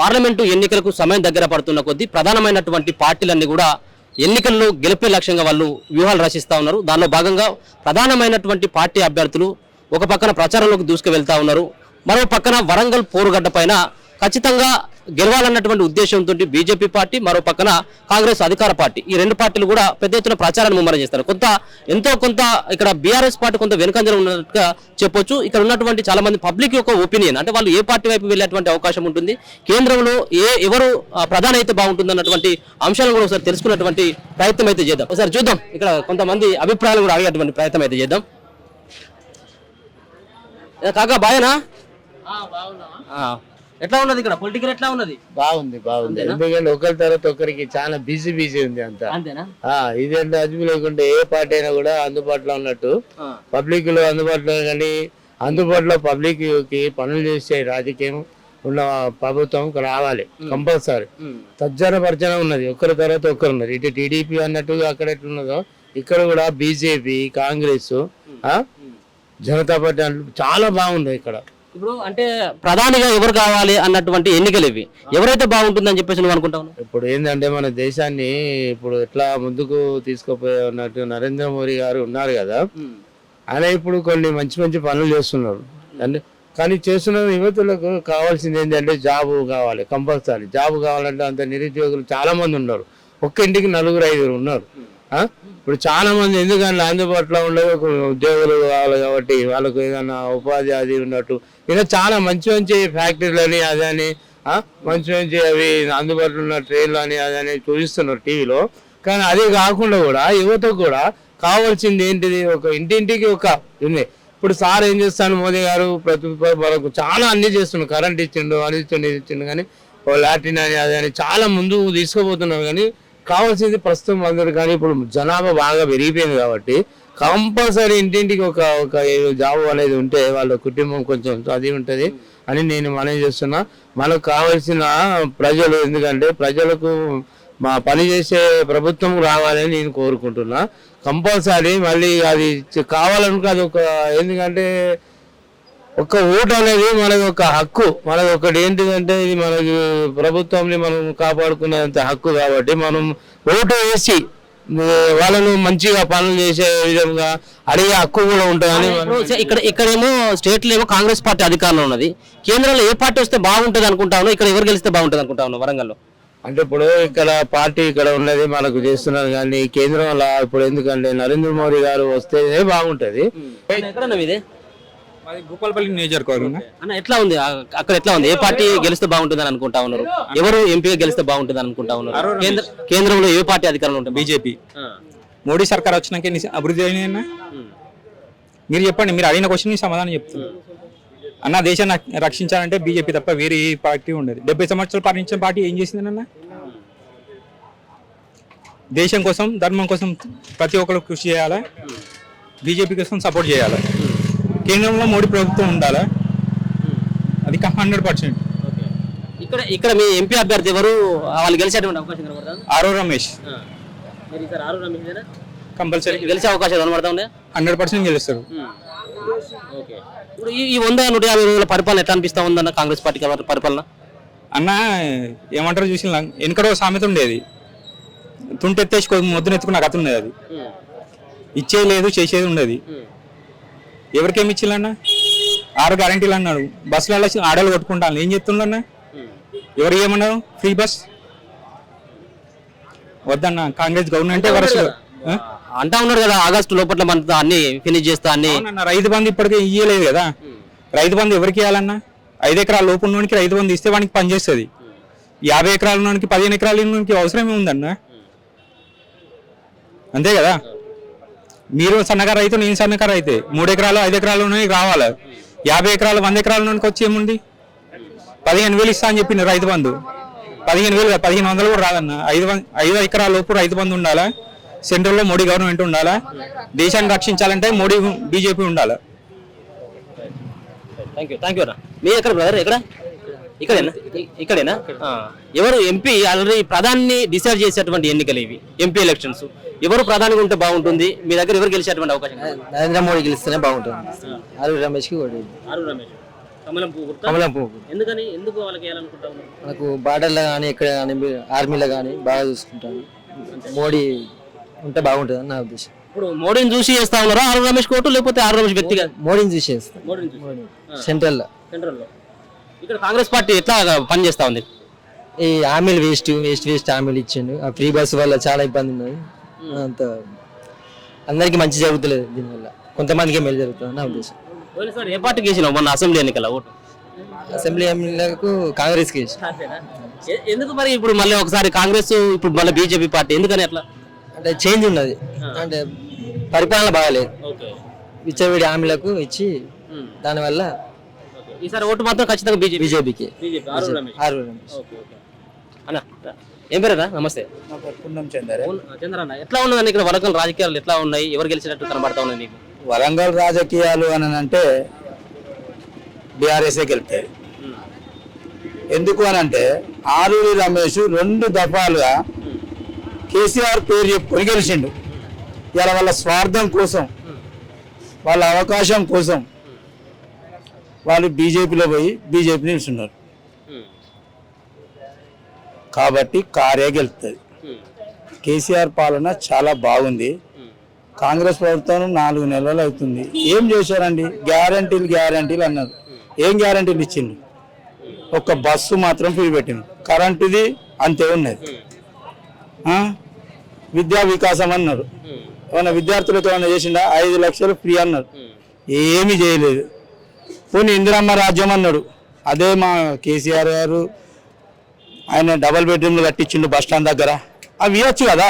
Parliament ఎన్నికలకు సమయం దగ్గర పడుతున్న కొద్దీ ప్రధానమైనటువంటి పార్టీలన్నీ కూడా ఎన్నికల్లో గెలిపే లక్ష్యంగా వాళ్ళు వ్యూహాలు రచిస్తూ ఉన్నారు. దానిలో భాగంగా ప్రధానమైనటువంటి పార్టీ అభ్యర్థులు ఒక పక్కన ప్రచారంలోకి దూసుకు వెళ్తా ఉన్నారు. మరో పక్కన వరంగల్ పోరుగడ్డ పైన ఖచ్చితంగా గెలవాలన్నటువంటి ఉద్దేశంతో బీజేపీ పార్టీ, మరో పక్కన కాంగ్రెస్ అధికార పార్టీ, ఈ రెండు పార్టీలు కూడా పెద్ద ఎత్తున ప్రచారాన్ని ముమ్మరం చేస్తారు. ఎంతో కొంత ఇక్కడ బీఆర్ఎస్ పార్టీ కొంత వెనుకంజలో ఉన్నట్టుగా చెప్పొచ్చు. ఇక్కడ ఉన్నటువంటి చాలా మంది పబ్లిక్ యొక్క ఒపీనియన్ అంటే వాళ్ళు ఏ పార్టీ వైపు వెళ్ళేటువంటి అవకాశం ఉంటుంది, కేంద్రంలో ఎవరు ప్రధాని అయితే బాగుంటుంది అన్నటువంటి అంశాలను కూడా ఒకసారి తెలుసుకున్నటువంటి ప్రయత్నం అయితే చేద్దాం. ఒకసారి చూద్దాం, ఇక్కడ కొంతమంది అభిప్రాయాలు కూడా అడిగేటువంటి ప్రయత్నం అయితే చేద్దాం. కాకా బాయేనా? ఎట్లా ఉన్నది ఇక్కడ పొలిటికల్ ఎట్లా ఉన్నది? బాగుంది ఎందుకంటే ఒకరి తర్వాత ఒకరికి చాలా బిజీ ఉంది అంతా. ఇదేంటే అదుపు లేకుంటే ఏ పార్టీ అయినా కూడా అందుబాటులో ఉన్నట్టు పబ్లిక్ లో అందుబాటులో, కానీ అందుబాటులో పబ్లిక్ కి పనులు చేసే రాజకీయం ఉన్న ప్రభుత్వం రావాలి కంపల్సరీ. తర్జన ఉన్నది, ఒకరి తర్వాత ఒకరు ఉన్నారు. ఇటు టీడీపీ అన్నట్టుగా అక్కడ ఎట్లున్నదో ఇక్కడ కూడా బీజేపీ, కాంగ్రెస్, జనతా పార్టీ చాలా బాగుంది ఇక్కడ. ఇప్పుడు అంటే ప్రధానిగా ఎవరు కావాలి అన్నటువంటి ఎన్నికలు ఇవి, ఎవరైతే బాగుంటుందని చెప్పేసి నువ్వు అనుకుంటావు? ఇప్పుడు ఏంటంటే మన దేశాన్ని ఇప్పుడు ఎట్లా ముందుకు తీసుకుపోయినట్టు నరేంద్ర మోడీ గారు ఉన్నారు కదా, ఆయన ఇప్పుడు కొన్ని మంచి పనులు చేస్తున్నారు. అంటే కానీ చేస్తున్న యువతులకు కావాల్సింది ఏంటంటే జాబు కావాలి, కంపల్సరీ జాబు కావాలంటే అంత నిరుద్యోగులు చాలా మంది ఉన్నారు. ఒక్క ఇంటికి 4-5 ఉన్నారు. ఇప్పుడు చాలా మంది ఎందుకంటే అందుబాటులో ఉండవు ఉద్యోగులు కావాలి కాబట్టి వాళ్ళకు ఏదైనా ఉపాధి అది ఉన్నట్టు ఇలా చాలా మంచి ఫ్యాక్టరీలు అని అదని మంచి అవి అందుబాటులో ఉన్న ట్రైన్లు అని అదని చూపిస్తున్నారు టీవీలో. కానీ అదే కాకుండా కూడా యువతకు కూడా కావాల్సింది ఏంటిది, ఒక ఇంటింటికి ఒక ఉంది. ఇప్పుడు సార్ ఏం చేస్తాను, మోదీ గారు ప్రతి మనకు చాలా అన్ని చేస్తున్నారు, కరెంట్ ఇచ్చిండు, అది ఇచ్చిండు, కానీ లాట్రిన్ అని అదని చాలా ముందు తీసుకుపోతున్నారు. కానీ కావాల్సింది ప్రస్తుతం అందరు, కానీ ఇప్పుడు జనాభా బాగా పెరిగిపోయింది కాబట్టి కంపల్సరీ ఇంటింటికి ఒక జాబ్ అనేది ఉంటే వాళ్ళ కుటుంబం కొంచెం అది ఉంటుంది అని నేను మనవి చేస్తున్నా. మనకు కావాల్సిన ప్రజలు, ఎందుకంటే ప్రజలకు మా పని చేసే ప్రభుత్వం రావాలని నేను కోరుకుంటున్నా. కంపల్సరీ మళ్ళీ అది కావాలనుకో అది ఒక, ఎందుకంటే ఒక ఓటు అనేది మనకు ఒక హక్కు, మనకు ఒకటి ఏంటిదంటే ఇది మనకి ప్రభుత్వాన్ని మనం కాపాడుకునేంత హక్కు కాబట్టి మనం ఓటు వేసి వాళ్ళను మంచిగా పనులు చేసే విధంగా అడిగే హక్కు కూడా ఉంటుందని. ఇక్కడేమో స్టేట్లో ఏమో కాంగ్రెస్ పార్టీ అధికారంలో ఉన్నది, కేంద్రంలో ఏ పార్టీ వస్తే బాగుంటుంది అనుకుంటాను, ఇక్కడ ఎవరు గెలిస్తే బాగుంటుంది అనుకుంటాను వరంగల్లో? అంటే ఇప్పుడు ఇక్కడ పార్టీ ఇక్కడ ఉన్నది మనకు చేస్తున్నారు, కానీ కేంద్రంలో ఇప్పుడు ఎందుకంటే నరేంద్ర మోడీ గారు వస్తేనే బాగుంటది. భూపాలపల్లి నియోజకవర్గం అన్న ఎట్లా ఉంది అక్కడ, ఎట్లా ఉంది, ఏ పార్టీ గెలిస్తే బాగుంటుంది అని అనుకుంటా ఉన్నారు, ఎవరు ఎంపీగా గెలిస్తే బాగుంటుంది అని అనుకుంటా ఉన్నారు, కేంద్రంలో ఏ పార్టీ అధికారంలో ఉంటుంది? బీజేపీ. మోడీ సర్కార్ వచ్చినాక అభివృద్ధి అయినా మీరు చెప్పండి, మీరు అడిగిన క్వశ్చన్ సమాధానం చెప్తున్నారు. అన్న దేశాన్ని రక్షించాలంటే బీజేపీ తప్ప వేరే ఏ పార్టీ ఉండదు. 70 సంవత్సరాలు పాలించిన పార్టీ ఏం చేసింది అన్న? దేశం కోసం, ధర్మం కోసం ప్రతి ఒక్కరు కృషి చేయాలి, బీజేపీ కోసం సపోర్ట్ చేయాలి. కేంద్రంలో మోడీ ప్రభుత్వం ఉండాలా, అది 100%. ఇక్కడ మీ ఎంపీ అభ్యర్థి ఎవరు, వాళ్ళు గెలిచేటువంటి అవకాశం కనబడుతుంది? ఆరో రమేష్ కంపల్సరీ గెలిచే అవకాశం కనబడతా ఉంది, 100% గెలుస్తారు. ఇప్పుడు ఈ 100-150 రోజుల పరిపాలన ఎట్లా అనిపిస్తా ఉందన్న కాంగ్రెస్ పార్టీ పరిపాలన? అన్న ఏమంటారు చూసిన వెనకడో సామెత ఉండేది, తుంటెత్తేసి మొద్దునెత్తుకున్న కథ ఉన్నది. అది ఇచ్చేది లేదు, చేసేది ఉండేది. ఎవరికేమి ఇచ్చిల్లన్నా? 6 గ్యారంటీలు అన్నాడు, బస్సులలో ఆడలు కొట్టుకుంటాను, ఏం చెప్తుండన్నా? ఎవరు ఏమన్నారు? ఫ్రీ బస్ వద్దన్న, కాంగ్రెస్ గవర్నమెంటే వరసలు అంటా ఉన్నారు కదా, ఆగస్టు లోపల మనతో అన్ని ఫినిష్ చేస్తా అన్ని. రైతు బంధు ఇప్పటికే ఇయ్యలేదు కదా. రైతు బంధు ఎవరికి ఇవ్వాలన్నా? 5 ఎకరాల లోపు ఉన్నోనికి రైతు బంధు ఇస్తే వానికి పని చేస్తుంది. 50 ఎకరాల ఉన్నోనికి, 15 ఎకరాల ఉన్నోనికి అవసరమే ఉందన్న, అంతే కదా. మీరు సన్నకారు అయితే, నేను సన్నకారు అయితే 3 ఎకరాలు 5 ఎకరాలు ఉన్నోనికి రావాలి. 50 ఎకరాలు 100 ఎకరాల ఉన్నోనికి వచ్చి ఏముంది? 15,000 ఇస్తా అని చెప్పింది రైతు బంధు. 15,000 1500 కూడా రాదన్న. 5 ఎకరాల లోపు రైతు బంధు ఉండాలా, సెంట్రల్లో మోడీ గవర్నమెంట్ ఉండాలా, దేశాన్ని రక్షించాలంటే మోడీ బీజేపీ ఉండాలా. Thank you. మీ ఎక్కడ బ్రదర్? ఇక్కడేనా? ఎవరు ఎంపీ ఆల్రెడీ ప్రధాని డిసైడ్ చేసేటువంటి ఎన్నికలు ఇవి, ఎంపీ ఎలక్షన్స్. ఎవరు ప్రధానిగా ఉంటే బాగుంటుంది, మీ దగ్గర ఎవరు గెలిచేటువంటి అవకాశం? నరేంద్ర మోడీ గెలిస్తేనే బాగుంటుంది. ఆరు రమేష్. కమలం పువ్వు గుర్తు. కమలం పువ్వు. ఎందుకు వాళ్ళకి వేయాలనుకుంటా ఉన్నారు? మనకు బార్డర్లో కానీ ఎక్కడ కానీ ఆర్మీలో కానీ బాగా చూసుకుంటాను. మోడీ ఉంటే బాగుంటుంది అని నా ఉద్దేశం. ఇప్పుడు మోడీని చూసి చేస్తా ఉన్నారా ఆర్ రమేష్ కోటు, లేకపోతే ఆర్ రమేష్ వ్యక్తిగా? మోడీని చూసేస్తాను. మోడీని చూసి. సెంట్రల్లో సెంట్రల్లో ఇక్కడ కాంగ్రెస్ పార్టీ ఎట్లా పనిచేస్తా ఉంది? ఈ హామీలు వేస్ట్ హామీలు ఇచ్చిండు. ఆ ఫ్రీ బస్సు వల్ల చాలా ఇబ్బంది ఉన్నది. అంత అందరికీ మంచి జరుగుతలేదు దీనివల్ల, కొంతమందికి మేలు జరుగుతుంది నా ఉద్దేశం. పోయినసారి ఏ పార్టీకి వేసినావు మొన్న అసెంబ్లీ ఎన్నికల ఓటు? అసెంబ్లీ ఎమ్మెల్యేలకు కాంగ్రెస్కి వేసి. ఎందుకు మరి ఇప్పుడు మళ్ళీ ఒకసారి కాంగ్రెస్, ఇప్పుడు మళ్ళీ బీజేపీ పార్టీ ఎందుకని అట్లా? అంటే చేంజ్ ఉన్నది, అంటే పరిపాలన బాగాలేదు. విచ్చవిడి హామీలకు ఇచ్చి దానివల్ల ఈసారి ఓటు మాత్రం ఖచ్చితంగా బీజేపీకి. అన్న ఏం పేరు? నమస్తే. చంద్రన్న, ఎట్లా ఉన్నదండి ఇక్కడ వరంగల్ రాజకీయాలు ఎట్లా ఉన్నాయి? ఎవరు గెలిచినట్టు కనబడతా ఉన్నాయి నీకు? వరంగల్ రాజకీయాలు అని అంటే బీఆర్ఎస్ఏ గెలుపుతాయి. ఎందుకు అని అంటే ఆరూరి రమేష్ 2 దఫాలుగా కేసీఆర్ పేరు చెప్పుకొని గెలిచిండు. ఇలా వాళ్ళ స్వార్థం కోసం, వాళ్ళ అవకాశం కోసం వాళ్ళు బీజేపీలో పోయి బీజేపీ నిలుచున్నారు. కాబట్టి కారే గెలుపుతుంది. కేసీఆర్ పాలన చాలా బాగుంది. కాంగ్రెస్ ప్రభుత్వం 4 నెలలు అవుతుంది. ఏం చేశారండి? గ్యారంటీలు అన్నారు. ఏం గ్యారంటీలు ఇచ్చిండు? ఒక్క బస్సు మాత్రం ఫ్రీ పెట్టింది. కరెంటుది అంతే ఉన్నది. విద్యా వికాసం అన్నారు. ఏమన్నా విద్యార్థులకు ఏమైనా చేసిండా? 5 లక్షలు ఫ్రీ అన్నారు. ఏమీ చేయలేదు. పోనీ ఇందిరమ్మ రాజ్యం అన్నాడు. అదే మా కేసీఆర్ గారు ఆయన డబల్ బెడ్రూమ్లు కట్టించిండు బస్ స్టాండ్ దగ్గర. అవి ఇవ్వచ్చు కదా,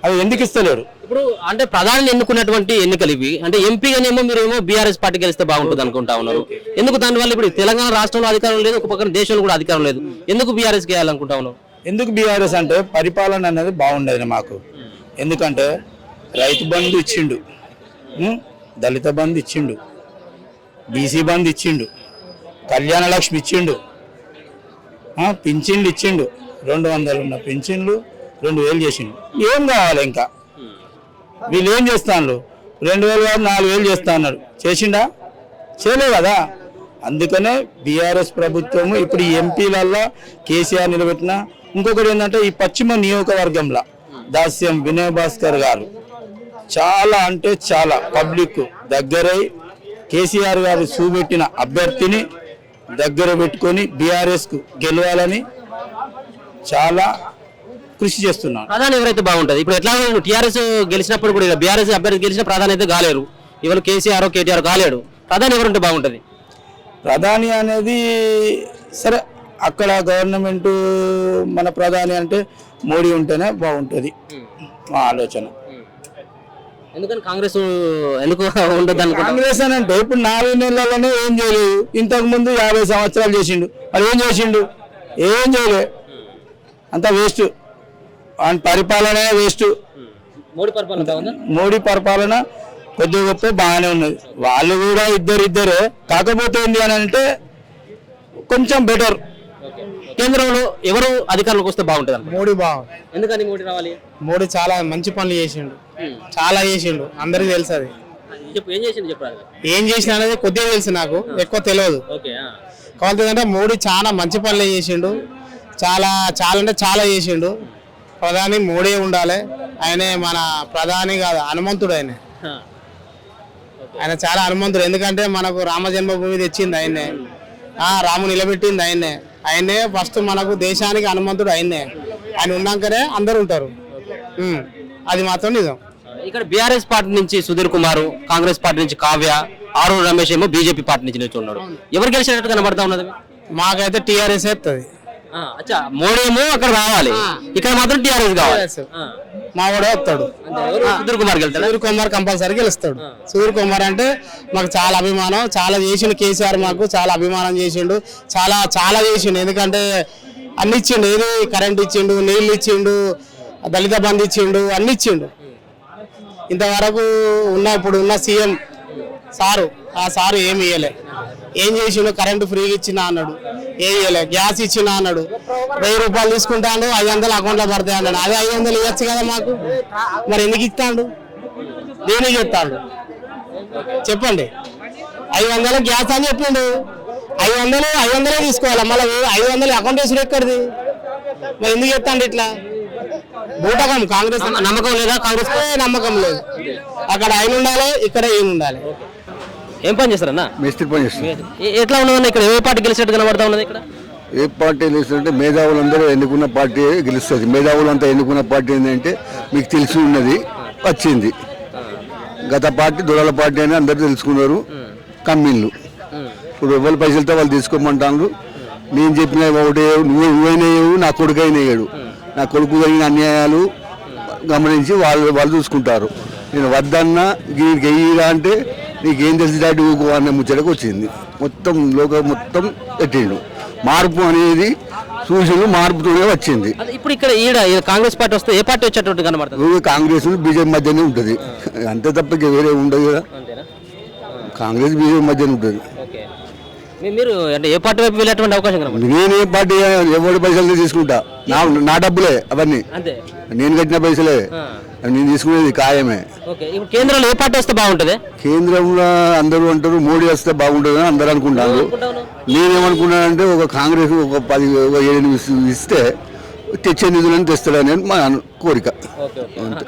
అవి ఎందుకు ఇస్తలేడు? ఇప్పుడు అంటే ప్రధాని ఎన్నుకున్నటువంటి ఎన్నికలు ఇవి. అంటే ఎంపీగానేమో మీరేమో బీఆర్ఎస్ పార్టీ గెలిస్తే బాగుంటుంది అనుకుంటా ఉన్నారు. ఎందుకు దానివల్ల ఇప్పుడు తెలంగాణ రాష్ట్రంలో అధికారం లేదు, ఒక పక్కన దేశంలో కూడా అధికారం లేదు. ఎందుకు బీఆర్ఎస్ చేయాలనుకుంటా ఉన్నారు? ఎందుకు బీఆర్ఎస్ అంటే పరిపాలన అనేది బాగుండేది మాకు. ఎందుకంటే రైతు బంధు ఇచ్చిండు, దళిత బంధు ఇచ్చిండు, బీసీ బంధు ఇచ్చిండు, కళ్యాణ లక్ష్మి ఇచ్చిండు, పింఛన్లు ఇచ్చిండు. 200 ఉన్న పింఛన్లు 2000 చేసిండు. ఏం కావాలి ఇంకా? వీళ్ళు ఏం చేస్తాను? 2000 కాదు 4000 చేస్తా అన్నాడు. చేసిండా? చేయలే కదా. అందుకనే బీఆర్ఎస్ ప్రభుత్వము ఇప్పుడు ఈ ఎంపీలల్లో కేసీఆర్ నిలబెట్టిన. ఇంకొకటి ఏంటంటే ఈ పశ్చిమ నియోజకవర్గంలో దాస్యం వినయ్ భాస్కర్ గారు చాలా అంటే చాలా పబ్లిక్ దగ్గరై కేసీఆర్ గారు చూపెట్టిన అభ్యర్థిని దగ్గర పెట్టుకొని బీఆర్ఎస్కు గెలవాలని చాలా కృషి చేస్తున్నాను. ప్రధాని ఎవరైతే బాగుంటుంది? ఇప్పుడు ఎట్లా టీఆర్ఎస్ గెలిచినప్పుడు కూడా బీఆర్ఎస్ అభ్యర్థి గెలిచిన ప్రధాని అయితే కాలేరు. ఇవాళ కేసీఆర్ కేటీఆర్ కాలేడు. ప్రధాని ఎవరుంటే బాగుంటుంది? ప్రధాని అనేది సరే, అక్కడ గవర్నమెంట్ మన ప్రధాని అంటే మోడీ ఉంటేనే బాగుంటుంది మా ఆలోచన. ఎందుకని కాంగ్రెస్ ఎందుకు ఉండదు అనుకుంటా? కాంగ్రెస్ అని అంటే ఇప్పుడు 4 నెలల్లోనే ఏం చేయలేదు. ఇంతకు ముందు 50 సంవత్సరాలు చేసిండు. మరి ఏం చేసిండు? ఏం చేయలే. అంతా వేస్ట్. పరిపాలన వేస్ట్. మోడీ పరిపాలన కొద్ది గొప్ప బాగానే ఉన్నది. వాళ్ళు కూడా ఇద్దరే. కాకపోతే ఏంటి అని అంటే కొంచెం బెటర్. కేంద్రంలో ఎవరు అధికారంలోకి వస్తే బాగుంటుంది? మోడీ బాగుంది. ఎందుకని మోడీ రావాలి? మోడీ చాలా మంచి పనులు చేసిండు, చాలా చేసిండు. అందరికి తెలుసు అది. ఏం చేసిన అనేది కొద్దిగా తెలుసు, నాకు ఎక్కువ తెలియదు. కావాలంటే మోడీ చాలా మంచి పనులు చేసిండు. చాలా అంటే చాలా చేసిండు. ప్రధాని మోడీ ఉండాలి. ఆయనే మన ప్రధాని కాదు, హనుమంతుడు. ఆయన చాలా హనుమంతుడు. ఎందుకంటే మనకు రామ జన్మభూమి తెచ్చింది ఆయనే, రాము నిలబెట్టింది ఆయనే ఫస్ట్. మనకు దేశానికి హనుమంతుడు ఆయనే. ఆయన ఉన్నాకనే అందరు ఉంటారు. అది మాత్రం నిజం. ఇక్కడ బీఆర్ఎస్ పార్టీ నుంచి సుధీర్ కుమార్, కాంగ్రెస్ పార్టీ నుంచి కావ్య, ఆరూరు రమేష్ ఏమో బీజేపీ పార్టీ నుంచి నిల్చున్నాడు. ఎవరు గెలిచినట్టు కనబడతా ఉన్నది? మాకైతే టీఆర్ఎస్ వస్తుంది. మోడీ ఏమో అక్కడ రావాలి, ఇక్కడ మాత్రం టీఆర్ఎస్ కావాలి. మా వాడే వస్తాడు. సుధీర్ కుమార్ గెలుస్తాడు. సుధీర్ కుమార్ కంపల్సరీ గెలుస్తాడు. సుధీర్ కుమార్ అంటే మాకు చాలా అభిమానం. చాలా చేసిండు కేసీఆర్, మాకు చాలా అభిమానం చేసిండు. చాలా చేసిండు. ఎందుకంటే అన్ని ఇచ్చిండు. ఏది కరెంట్ ఇచ్చిండు, నీళ్ళు ఇచ్చిండు, దళిత బంధు ఇచ్చిండు, అన్ని ఇచ్చిండు. ఇంతవరకు ఇప్పుడు ఉన్న సీఎం సారు, ఆ సారు ఏమి ఇవ్వలే. ఏం చేసిండు? కరెంటు ఫ్రీగా ఇచ్చినా అన్నాడు, ఏం ఇవ్వలే. గ్యాస్ ఇచ్చినా అన్నాడు, 1000 రూపాయలు తీసుకుంటాడు, 500 అకౌంట్లో పడతాయి అన్నాడు. అదే 500 ఇవ్వచ్చు కదా మాకు. మరి ఎందుకు ఇస్తాడు? దేనికి ఇస్తాడు చెప్పండి? 500 గ్యాస్ అని చెప్పిండు, 500 తీసుకోవాలి. మళ్ళీ 500 అకౌంట్ వేసుడు ఎక్కడిది? మరి ఎందుకు చెప్తాండి ఇట్లా? బూటకం కాంగ్రెస్ నమ్మకం లేదా కాంగ్రెస్? నమ్మకం లేదు. అక్కడ ఆయన ఉండాలి, ఇక్కడ ఈయన ఉండాలి. ఏం పని చేస్తారన్నా? మేస్త్రి పని చేస్తారు. ఎట్లా ఉన్నదన్న ఇక్కడ? ఏ పార్టీ గెలిచినట్టు కనబడతా ఉన్నది ఇక్కడ? ఏ పార్టీ గెలుస్తుంటే మేధావులందరూ ఎన్నుకున్న పార్టీ గెలుస్తుంది. మేధావులంతా ఎన్నుకున్న పార్టీ ఏంటంటే మీకు తెలిసి ఉన్నది వచ్చింది. గత పార్టీ దొరల పార్టీ అని అందరూ తెలుసుకున్నారు. కమ్మిన్లు ఇప్పుడు ఎవరి పైసలతో వాళ్ళు తీసుకోమంటారు. నేను చెప్పిన ఒకటే, నువ్వైనాయేవు, నా కొడుకు అయినాడు. నా కొడుకు జరిగిన అన్యాయాలు గమనించి వాళ్ళు చూసుకుంటారు. నేను వద్దన్నా దీనికి వెయ్యిరా అంటే నీకేం తెలిసి దాటి ఊకో అనే ముచ్చటకు వచ్చింది. మొత్తం లోకం మొత్తం పెట్టిండు. మార్పు అనేది సూచనలు మార్పుతోనే వచ్చింది. ఇప్పుడు ఇక్కడ ఈడ కాంగ్రెస్ పార్టీ వస్తే ఏ పార్టీ వచ్చేటట్టు కనబడుతుంది? కాంగ్రెస్ బీజేపీ మధ్యనే ఉంటుంది, అంతే తప్ప వేరే ఉండదు కదా. కాంగ్రెస్ బీజేపీ మధ్యనే ఉంటుంది. మీరు అంటే ఏ పార్టీ వైపు వెళ్ళేటువంటి అవకాశం కనబడుతుంది? నేను ఏ పార్టీ ఎవరి పైసలు తీసుకుంటా, నా డబ్బులే అవన్నీ, అంతే. నేను కట్టిన పైసలే నేను తీసుకునేది ఖాయమే. ఇప్పుడు కేంద్రంలో ఏ పార్టీ వస్తే బాగుంటుంది? కేంద్రంలో అందరూ అంటారు మోడీ వస్తే బాగుంటుంది అని అందరూ అనుకుంటారు. నేనేమనుకున్నానంటే ఒక కాంగ్రెస్ ఒక 7 ఇస్తే తెచ్చే నిధులను తెస్తాడని మా కోరిక.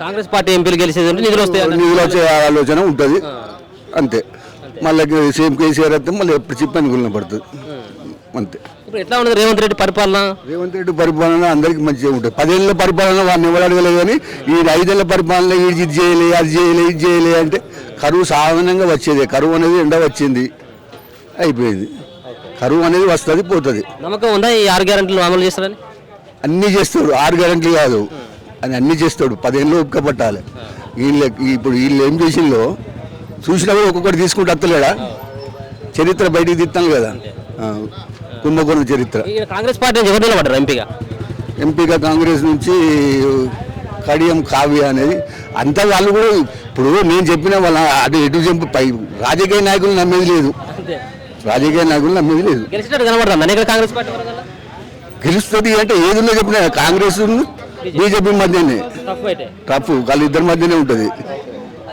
కాంగ్రెస్ పార్టీ ఎంపీలు గెలిచేది నిధులు వస్తాయి, నిధులు వచ్చే ఆలోచన ఉంటుంది అంతే. మళ్ళీ సేమ్ కేసీఆర్ అయితే మళ్ళీ ఎప్పుడు చెప్పి అనుకూలంగా పడుతుంది అంతే. ఇప్పుడు ఎట్లా ఉన్నది రేవంత్ రెడ్డి పరిపాలన? రేవంత్ రెడ్డి పరిపాలన అందరికీ మంచిగా ఉంటుంది. 10 ఏళ్ళ పరిపాలన వాడిని ఎవరు అడగలేదు, కానీ ఈ 5 ఏళ్ళ పరిపాలన ఇది చేయలే, అది చేయలే, ఇది చేయలే అంటే కరువు సాధారణంగా వచ్చేది. కరువు అనేది ఎండ వచ్చింది, అయిపోయింది. కరువు అనేది వస్తుంది, పోతుంది. నమ్మకం ఉందా ఈ 6 గ్యారెంటీలు అమలు చేస్తారని? అన్నీ చేస్తాడు. 6 గ్యారెంటీలు కాదు అని అన్నీ చేస్తాడు. 10 ఏళ్ళు ఓపిక పట్టాలి. ఇప్పుడు వీళ్ళు ఏం చేసిందో చూసినప్పుడు ఒక్కొక్కటి తీసుకుంటూ వస్తలేడా? చరిత్ర బయటికి తీస్తాను కదా, కుంభకోణం చరిత్ర. కాంగ్రెస్ పార్టీ నుంచి ఎవరు నిలబడ్డారు ఎంపీగా? కాంగ్రెస్ నుంచి కడియం కావ్య అనేది అంతా వాళ్ళు కూడా ఇప్పుడు నేను చెప్పిన వాళ్ళ అటు ఎటు పై రాజకీయ నాయకులు నమ్మేది లేదు. రాజకీయ నాయకులు నమ్మేది లేదు. కాంగ్రెస్ పార్టీ గెలుస్తుంది అంటే ఏదున్నా చెప్పిన కాంగ్రెస్ బీజేపీ మధ్యనే టఫ్, వాళ్ళిద్దరి మధ్యనే ఉంటుంది.